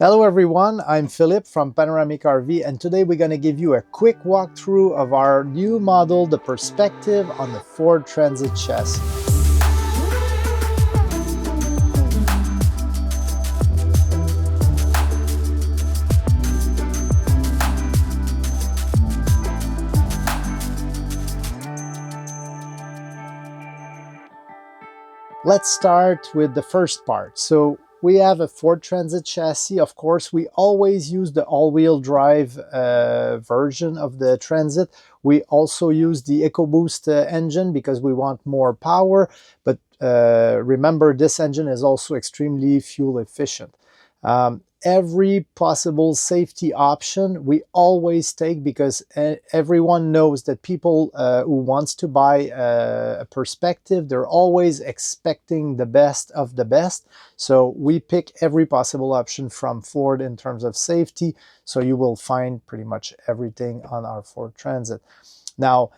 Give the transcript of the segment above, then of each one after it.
Hello everyone, I'm Philippe from Panoramic RV, and today we're going to give you a quick walkthrough of our new model, the Perspective, on the Ford Transit chassis. Let's start with the first part. So we have a Ford Transit chassis. Of course, we always use the all-wheel drive version of the Transit. We also use the EcoBoost engine because we want more power. But remember, this engine is also extremely fuel efficient. Every possible safety option we always take, because everyone knows that people who wants to buy a Perspective, they're always expecting the best of the best. So we pick every possible option from Ford in terms of safety. So you will find pretty much everything on our Ford Transit. Now,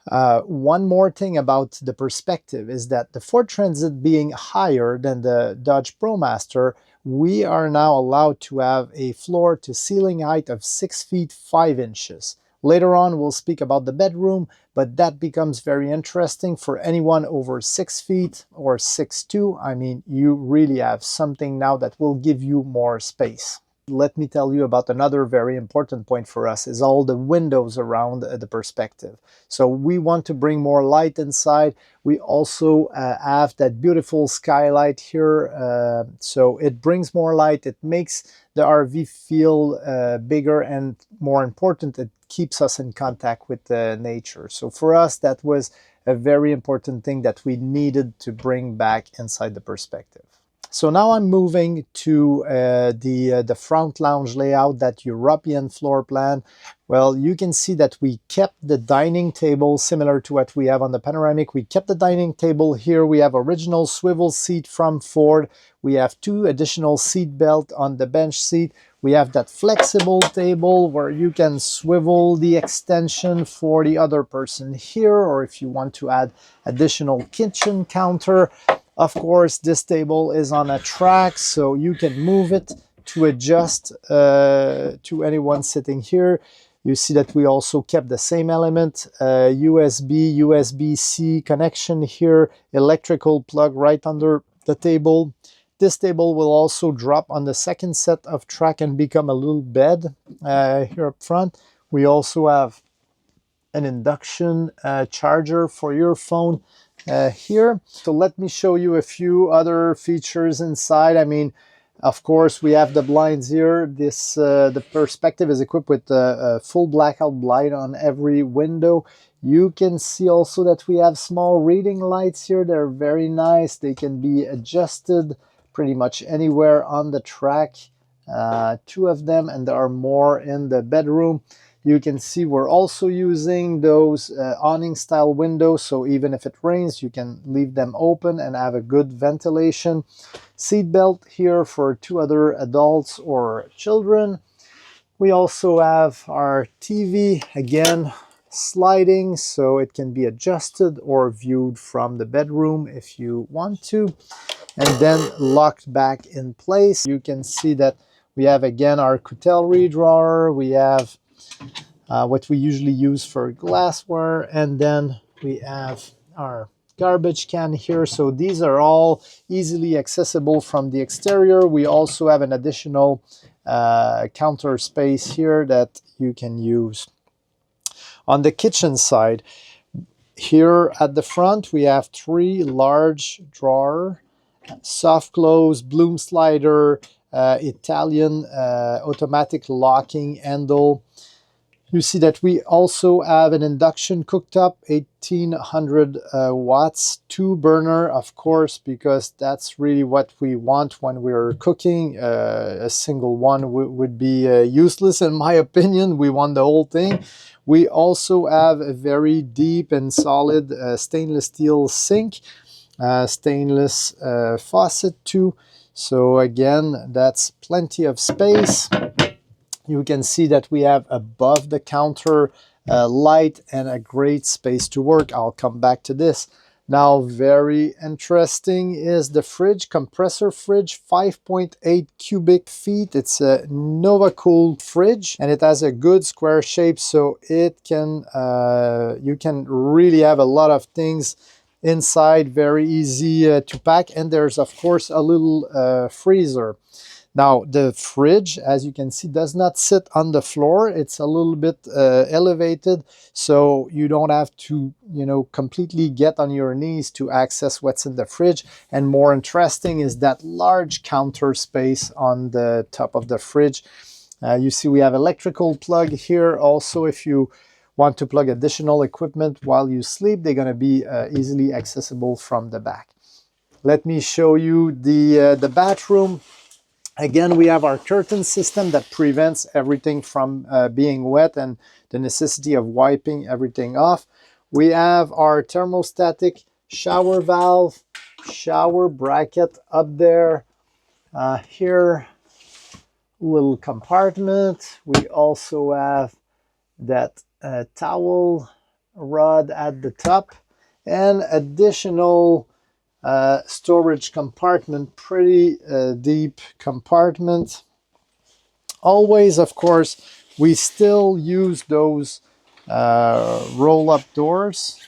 one more thing about the Perspective is that the Ford Transit being higher than the Dodge ProMaster, we are now allowed to have a floor to ceiling height of 6 feet 5 inches. Later on, we'll speak about the bedroom, but that becomes very interesting for anyone over 6 feet or 6'2". I mean, you really have something now that will give you more space. Let me tell you about another very important point for us is all the windows around the Perspective. So we want to bring more light inside. We also have that beautiful skylight here. So it brings more light. It makes the RV feel bigger, and more important, it keeps us in contact with nature. So for us, that was a very important thing that we needed to bring back inside the Perspective. So now I'm moving to the front lounge layout, that European floor plan. Well, you can see that we kept the dining table similar to what we have on the Panoramic. We kept the dining table here. We have original swivel seat from Ford. We have 2 additional seat belts on the bench seat. We have that flexible table where you can swivel the extension for the other person here, or if you want to add additional kitchen counter. Of course, this table is on a track, so you can move it to adjust to anyone sitting here. You see that we also kept the same element, USB, USB-C connection here, electrical plug right under the table. This table will also drop on the second set of track and become a little bed here up front. We also have an induction charger for your phone here. So let me show you a few other features inside. I mean, of course, we have the blinds here. This the Perspective is equipped with a full blackout blind on every window. You can see also that we have small reading lights here. They're very nice. They can be adjusted pretty much anywhere on the track. 2 of them, and there are more in the bedroom. You can see we're also using those awning style windows, so even if it rains, you can leave them open and have a good ventilation. Seat belt here for 2 other adults or children. We also have our TV, again, sliding, so it can be adjusted or viewed from the bedroom if you want to, and then locked back in place. You can see that we have, again, our cutlery drawer. We have what we usually use for glassware, and then we have our garbage can here. So these are all easily accessible from the exterior. We also have an additional counter space here that you can use. On the kitchen side, here at the front, we have 3 large drawers, soft close, bloom slider, Italian automatic locking handle. You see that we also have an induction cooktop, 1800 watts, 2 burner, of course, because that's really what we want when we're cooking. A single one would be useless, in my opinion. We want the whole thing. We also have a very deep and solid stainless steel sink, stainless faucet too. So again, that's plenty of space. You can see that we have above the counter light and a great space to work. I'll come back to this. Now, very interesting is the fridge, compressor fridge, 5.8 cubic feet. It's a NovaCool fridge, and it has a good square shape, so it can you can really have a lot of things inside, very easy to pack. And there's of course a little freezer. Now, the fridge, as you can see, does not sit on the floor. It's a little bit elevated, so you don't have to, completely get on your knees to access what's in the fridge. And more interesting is that large counter space on the top of the fridge. You see we have electrical plug here. Also, if you want to plug additional equipment while you sleep, they're going to be easily accessible from the back. Let me show you the bathroom. Again, we have our curtain system that prevents everything from being wet and the necessity of wiping everything off. We have our thermostatic shower valve, shower bracket up there. Here, little compartment. We also have that towel rod at the top and additional storage compartment, pretty deep compartment. Always, of course, we still use those roll-up doors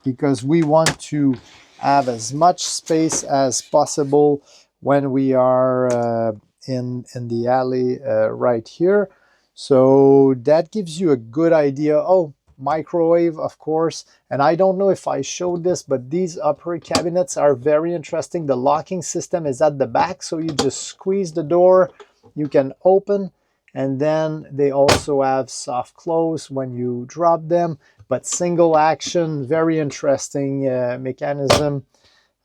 because we want to have as much space as possible when we are in the alley right here. So that gives you a good idea. Oh, microwave, of course. And I don't know if I showed this, but these upper cabinets are very interesting. The locking system is at the back, so you just squeeze the door, you can open, and then they also have soft close when you drop them, but single action, very interesting mechanism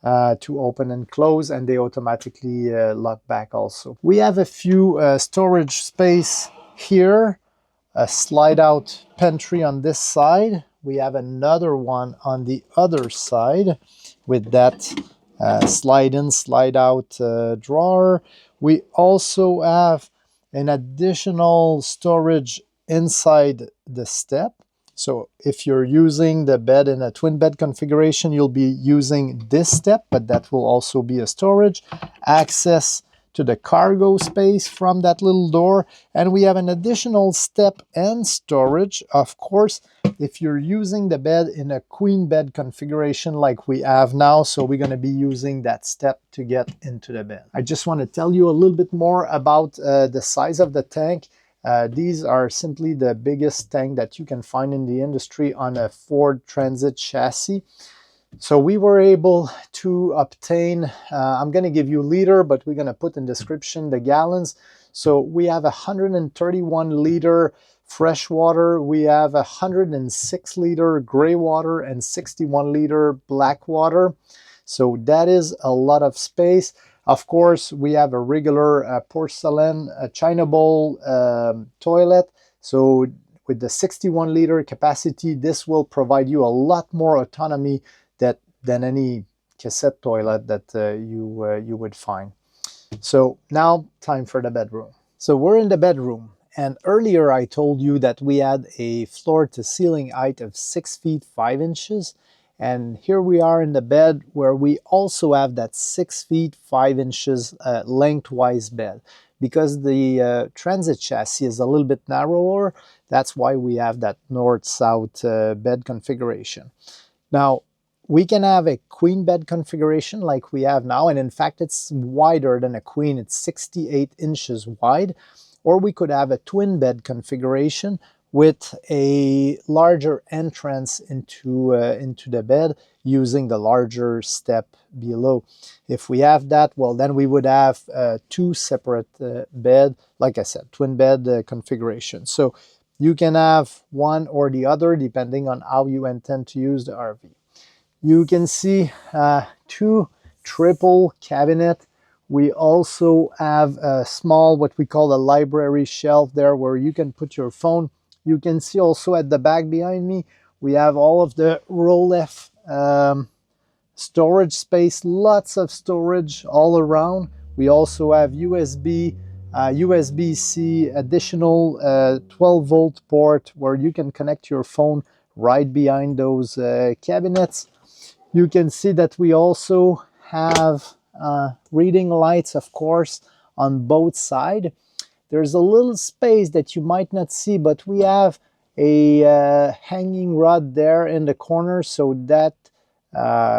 to open and close, and they automatically lock back also. We have a few storage space here. A slide out pantry on this side. We have another one on the other side with that slide in, slide out drawer. We also have an additional storage inside the step. So if you're using the bed in a twin bed configuration, you'll be using this step, but that will also be a storage. Access to the cargo space from that little door, and we have an additional step and storage, of course, if you're using the bed in a queen bed configuration like we have now. So we're going to be using that step to get into the bed. I just want to tell you a little bit more about the size of the tank. These are simply the biggest tank that you can find in the industry on a Ford Transit chassis. So we were able to obtain, I'm going to give you liter, but we're going to put in description the gallons. So we have 131 liter fresh water, we have 106 liter gray water, and 61 liter black water. So that is a lot of space. Of course, we have a regular porcelain china bowl toilet. So with the 61 liter capacity, this will provide you a lot more autonomy than any cassette toilet that you would find. So now, time for the bedroom. So we're in the bedroom, and earlier I told you that we had a floor to ceiling height of 6 feet 5 inches, and here we are in the bed where we also have that 6 feet 5 inches lengthwise bed. Because the Transit chassis is a little bit narrower, that's why we have that north-south bed configuration. Now, we can have a queen bed configuration like we have now, and in fact it's wider than a queen, it's 68 inches wide. Or we could have a twin bed configuration with a larger entrance into the bed using the larger step below. If we have that, well, then we would have two separate bed, like I said, twin bed configuration. So you can have one or the other depending on how you intend to use the RV. You can see two triple cabinet. We also have a small, what we call a library shelf there where you can put your phone. You can see also at the back behind me, we have all of the roll-F storage space, lots of storage all around. We also have USB, USB-C, additional 12-volt port where you can connect your phone right behind those cabinets. You can see that we also have reading lights, of course, on both sides. There's a little space that you might not see, but we have a hanging rod there in the corner, so that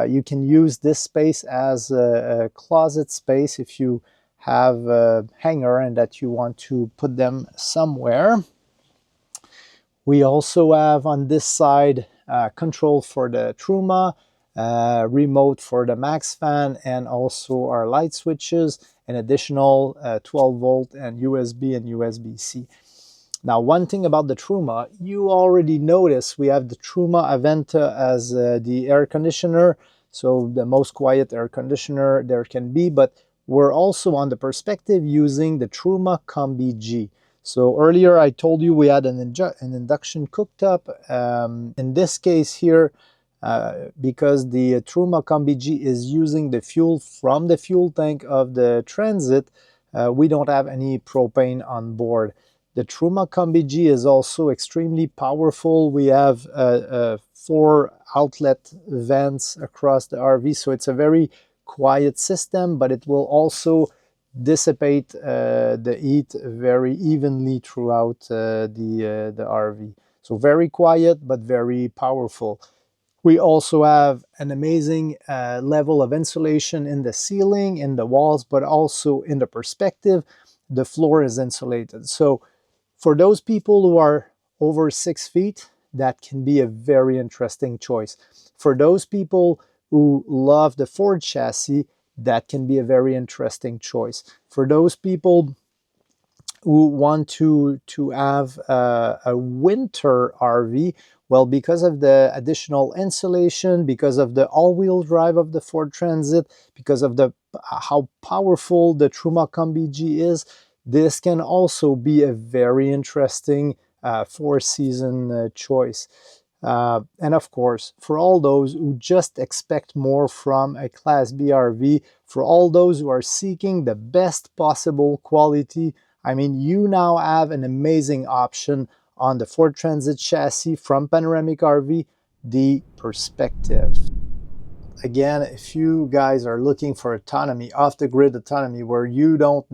you can use this space as a closet space if you have a hanger and that you want to put them somewhere. We also have on this side control for the Truma, remote for the max fan, and also our light switches, an additional 12 volt and USB-C. Now, one thing about the Truma, you already noticed we have the Truma Aventa as the air conditioner, so the most quiet air conditioner there can be, but we're also on the perspective using the Truma Combi G. So earlier I told you we had an induction cooktop. In this case here, because the Truma Combi G is using the fuel from the fuel tank of the Transit, we don't have any propane on board. The Truma Combi G is also extremely powerful. We have 4 outlet vents across the RV, so it's a very quiet system, but it will also dissipate the heat very evenly throughout the RV. So very quiet, but very powerful. We also have an amazing level of insulation in the ceiling, in the walls, but also in the perspective. The floor is insulated. So for those people who are over 6 feet, that can be a very interesting choice. For those people who love the Ford chassis, that can be a very interesting choice. For those people who want to have a winter RV, well, because of the additional insulation, because of the all-wheel drive of the Ford Transit, because of the how powerful the Truma Combi G is, this can also be a very interesting 4-season choice. And of course, for all those who just expect more from a Class B RV, for all those who are seeking the best possible quality, I mean, you now have an amazing option on the Ford Transit chassis from Panoramic RV, the Perspective. Again, if you guys are looking for autonomy, off-the-grid autonomy, where you don't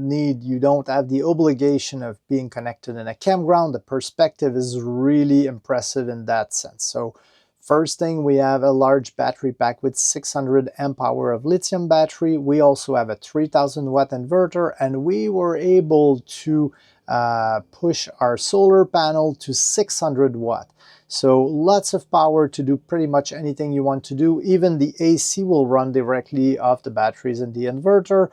have the obligation of being connected in a campground, the Perspective is really impressive in that sense. So first thing, we have a large battery pack with 600 amp hour of lithium battery. We also have a 3000 watt inverter, and we were able to push our solar panel to 600 watt. So lots of power to do pretty much anything you want to do. Even the AC will run directly off the batteries in the inverter.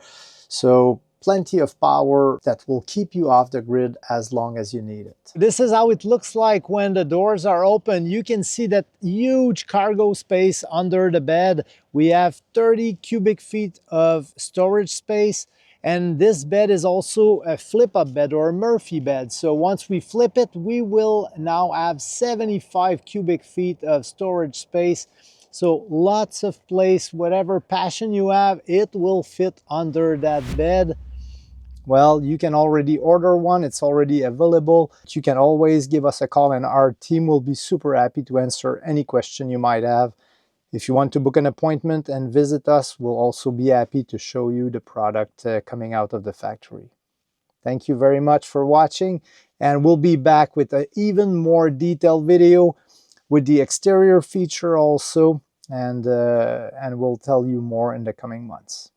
So plenty of power that will keep you off the grid as long as you need it. This is how it looks like when the doors are open. You can see that huge cargo space under the bed. We have 30 cubic feet of storage space. And this bed is also a flip-up bed or a Murphy bed. So once we flip it, we will now have 75 cubic feet of storage space. So lots of place, whatever passion you have, it will fit under that bed. Well, you can already order one. It's already available. You can always give us a call and our team will be super happy to answer any question you might have. If you want to book an appointment and visit us, we'll also be happy to show you the product coming out of the factory. Thank you very much for watching, and we'll be back with an even more detailed video with the exterior feature also, and we'll tell you more in the coming months.